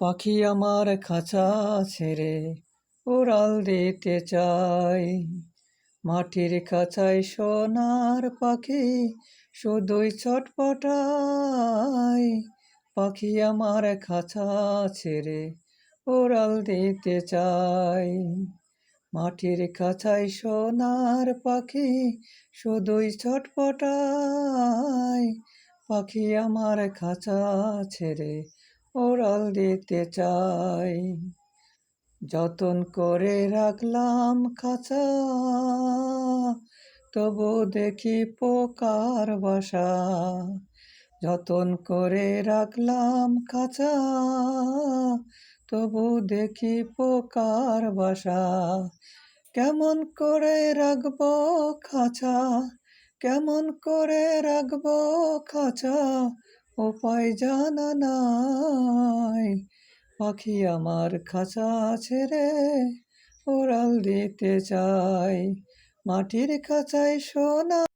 পাখি আমার খাঁচা ছেড়ে উড়াল দিতে চাই। মাটির খাঁচায় সোনার পাখি শুধুই ছটপটায়। পাখি আমার খাঁচা ছেড়ে উড়াল দিতে চাই। মাটির খাঁচায় সোনার পাখি শুধুই ছটপটায়। পাখি আমার খাঁচা ছেড়ে উড়াল দিতে চাই। যতন করে রাখলাম খাঁচা, তবু দেখি পোকার বাসা। যতন করে রাখলাম খাঁচা, তবু দেখি পোকার বাসা। কেমন করে রাখবো খাঁচা, কেমন করে রাখবো খাঁচা, উপায় জানা নাই। পাখি আমার খাঁচা ছেড়ে উড়াল দিতে চাই। মাটির খাঁচায় সোনা